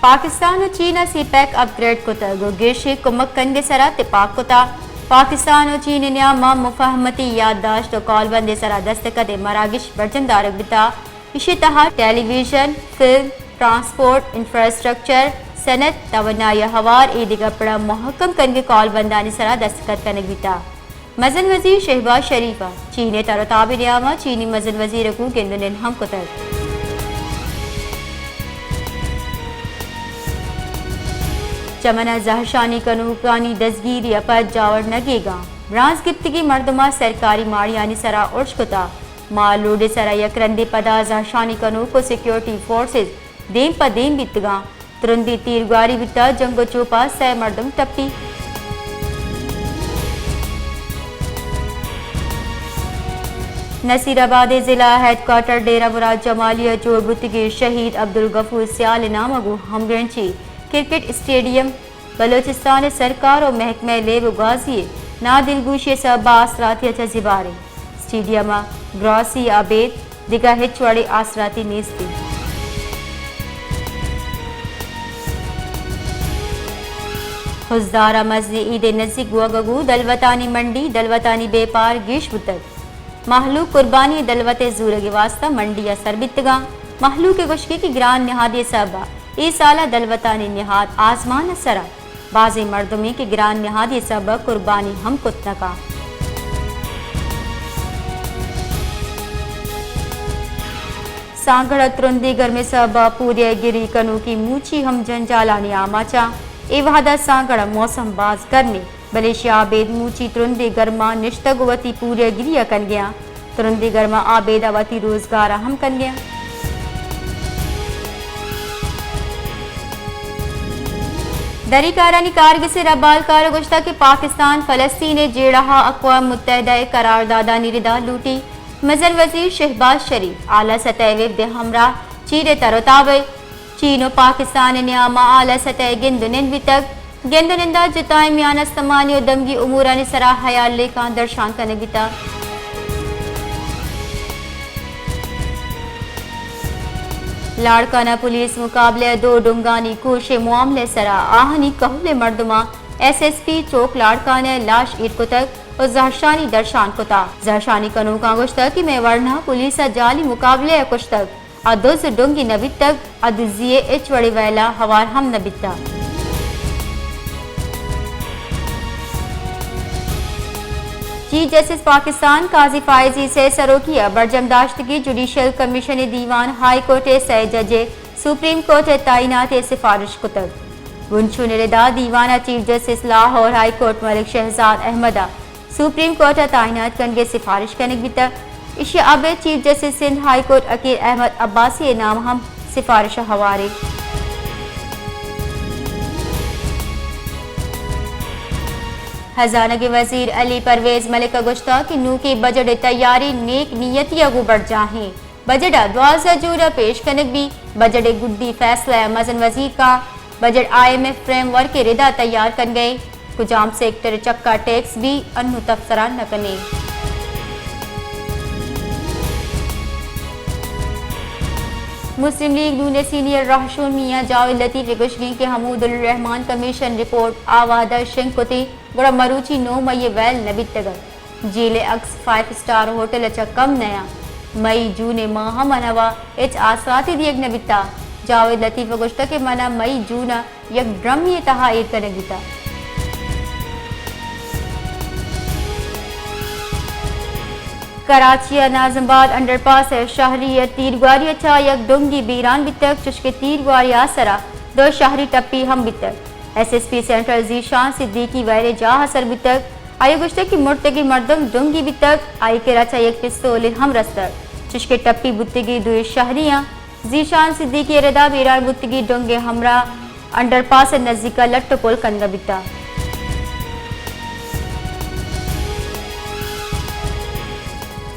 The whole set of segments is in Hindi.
पाकिस्तान और चीन सीपैक अपग्रेड कुता गोगेशी कुमक कंगे सरा तिपाक कुता पाकिस्तान और चीन न्यामा मुफाहमती याददाश्त और कॉलबंदे सरा दस्तखत मरागिश बर्जनदार बिता इसी तहा टेलीविजन फिल्म ट्रांसपोर्ट इंफ्रास्ट्रक्चर सनत तवन्नाय हवार ईदिगपड़ा महकम कंगे कॉलबंदानी सरा दस्तखत कनक बिता मजन वजीर शहबाज शरीफा चीन तरताब न्यामा चीनी मजन वजीर को गेंदन हम कुतर चमना जहशानी कनूकानी दसगीरी अपद जावर नगेगा ब्रांस गिफ्तगी मर्दमा सरकारी माड़ियानी सरा उर्शकुता माल लोडे सरा यकरंदे पदा जहशानी कनू को security forces them per them बितगा तुरंदी तीरगारी बिता जंगो चोपा सै मर्दम टप्पी नसीराबाद जिला हेडक्वार्टर डेरा मुराद जमालिया जोड़बुतगी शहीद अब्दुल गफूर सियाल नामगु हमगंची क्रिकेट स्टेडियम बलोचिस्तान सरकार और महकमे लेब गाजी ना दिलगुशी सबा आसराती जिबारे स्टेडियम ग्रॉसी आबेद दिगा हिचवाड़ी आसराती नेस्ती हुजदारा मजली ईद नजीक वगगु दलवतानी मंडी दलवतानी बेपार गिश बुतक महलू कुर्बानी दलवते जूरगे वास्ता मंडी या सरबितगा महलू के गुशकी की ग्रान निहादी सबा ई साला दलवतानी निहाद आसमान सरा बाजी मर्दमी के ग्रान निहादी सब कुर्बानी हम कुत्ता का सांगड़ तुरंदी घर में सब पूरे गिरी कनू की मूची हम जंजालानी आमाचा ए वहादा सांगड़ मौसम बाज गर्मी बलेशिया आबेद मूची तुरंदी गर्मा निश्तगवती पूरे गिरिया कन गया तुरंदी गर्मा आबेद अवती रोजगार हम कन गया दरी कारानी कारगिल से रबाल कार गुश्ता के पाकिस्तान फलस्तीन जेड़ा अक़वाम मुत्तहिदा करारदादा निरिदा लूटी मजन वजीर शहबाज शरीफ आला सतह विब्द हमरा चीरे तरतावे चीन और पाकिस्तान न्यामा आला सतह गिंदुनिन बितक गिंदुनिंदा जुताई मियाना समानी और दमगी उमूरानी सरा हयाल लेखा दर्शान कने बिता लाड़काना पुलिस मुकाबले दो डुंगानी कोशे मामले सरा आहनी कहले मर्दमा SSP चौक लाड़काने लाश ईद को तक और जहशानी दर्शान कुता जहशानी कनू का गुश्ता की में वरना पुलिस जाली मुकाबले कुछ तक अदुज डुंगी नबी तक अदुजिए एच वड़ी वैला हवार हम नबिता चीफ जस्टिस पाकिस्तान काजी फायजी से सरोकिया बरजमदाश्तगी जुडिशल कमीशन दीवान हाई कोर्ट से जजे सुप्रीम कोर्ट तैनात सिफारिश कुतब गुनशु निरदा दीवाना chief justice Lahore high court Malik Shahzad अहमदा सुप्रीम कोर्ट तैनात कनगे सिफारिश कनक बिता इशे अब chief justice Sindh high court अकीर अहमद अब्बासी नाम हम सिफारिश हवारे खजाना के वजीर अली परवेज मलिक गुश्ता की नू की बजट तैयारी नेक नियतिया गु बढ़ जाहे बजट 12 जूरा पेश कनक भी बजट गुड्डी फैसला मजन वजीर का बजट IMF फ्रेमवर्क के रिदा तैयार कर गए कुजाम सेक्टर चक्का टैक्स भी अनु तफसरा न कने मुस्लिम लीग नून सीनियर रहशून मियां जावेद लतीफ गुशगी के हमूदुल रहमान कमीशन रिपोर्ट आवादा शंकुती गुड़ा मरूची 9 मई वैल नबी तगर जेले अक्स 5 स्टार होटल अच्छा कम नया मई जून माह मनवा एच आसाती दी एक नबिता जावेद लतीफ गुश्ता के मना मई जून यक ड्रम ये तहा ईद कर नबिता कराची नाजमबाद अंडरपास शहरी तीरगारी अच्छा यक डोंगी बीरान बितक चुशके तीरगारी आसरा दो शहरी टप्पी हम बितक SSP सेंट्रल जीशान सिद्दीकी वैरे जहा सर बितक आयो गुश्ते की मुर्तगी मर्दम डोंगी बितक आई के राचा एक पिस्तौल हम रस्तर चुशके टप्पी बुत्तगी दुई शहरियां जीशान सिद्दीकी रदा बीरान बुत्तगी डोंगे हमरा अंडरपास नजदीका लट्टो पुल कंदा बिता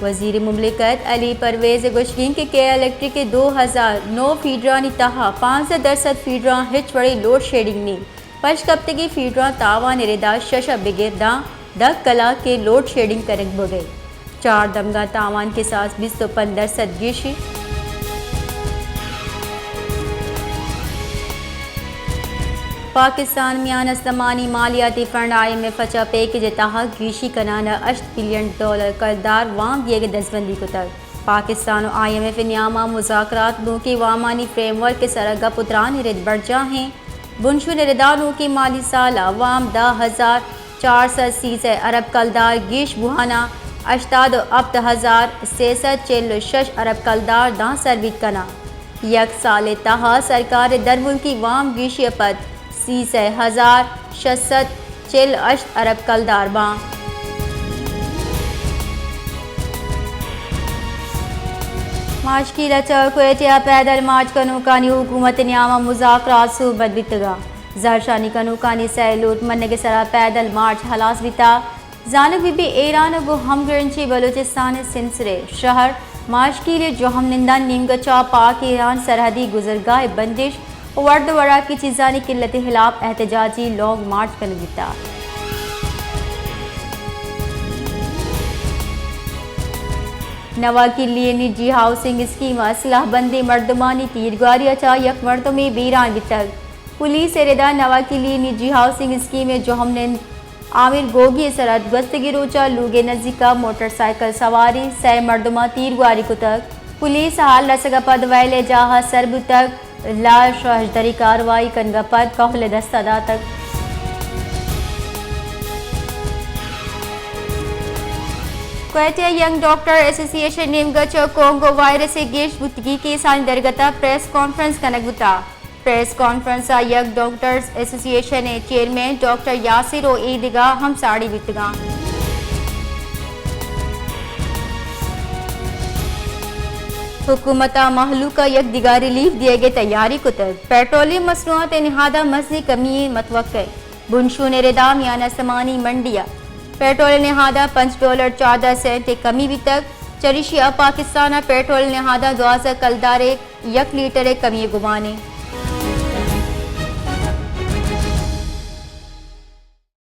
वजीर मुमलिकत अली परवेज गुशगिन के इलेक्ट्रिक के 2009 फीडरानी तहा 5% फीडरा हिच बड़ी लोड शेडिंग ने पश कप्तगी फीडरा तावा निरेदा शशा बिगेरदा द कला के लोड शेडिंग करक बगए 4 दमगा तावान के साथ 2015 गिशी पाकिस्तान मियान असलमानी मालियाती फंड IMF फचा पैकेज तहत गीशी कनाना $8 बिलियन करदार वाम दिए गए दसबंदी को तक पाकिस्तान और IMF नियामा मुज़ाकरात नो के वामानी फ्रेमवर्क के सरगा पुत्रान रिद बढ़ हैं बुनशु निरदानों की माली साल वाम 10,430 अरब कलदार गीश बुहाना 88,646 अरब कलदार दां सरबित कना यक साल तहा सरकार दरमुल्की वाम गीशी पद 30,648 अरब कलदार बां मार्च की लचर कुवैतिया पैदल मार्च कनूकानी हुकूमत नियामा मुज़ाकरात सूबत बितगा जरशानी कनूकानी सैलूट मन्ने के सरा पैदल मार्च हलास बिता जानब भी ईरान गो हमगरंची बलूचिस्तान सिंसरे शहर मार्च के लिए जो हम निंदा नीमगचा पाक ईरान सरहदी गुजरगाह बंदिश वर्द वड़ा की चीज़ानी किल्लत खिलाफ एहतजाजी लॉन्ग मार्च कर बिता नवा के लिए निजी हाउसिंग स्कीम असलाह बंदी मर्दमानी तीरगारी अचा यक मर्दमे बीरान तक पुलिस एरेदा नवा के लिए निजी हाउसिंग स्कीम में जो हमने आमिर गोगी सरहद गस्तगी रोचा लूगे नजीका मोटरसाइकिल सवारी सै मर्दमा तीरगारी को तक पुलिस हाल रसगा पद वैले जाहा सरब तक ला शहजदरी कार्रवाई कनगा पद कहले दस्तादा तक कुवैतिया यंग डॉक्टर एसोसिएशन नीमगच कोंगो वायरस से गेश बुतगी के सानी दरगता प्रेस कॉन्फ्रेंस कनक बुता press conference young doctors association chairman doctor Yasir ओ ईदगा हम साड़ी बितगा हुकूमत महलूका यक दिगा रिलीफ दिए गए तैयारी को तक पेट्रोलियम मसनूआत निहादा मजनी कमी मतवक्के बुनशु नेरेदाम याना समानी मंडिया पेट्रोल निहादा $5.14 कमी भी तक चरिशिया पाकिस्तान पेट्रोल निहादा 12 कलदार 1 लीटर कमी गुमाने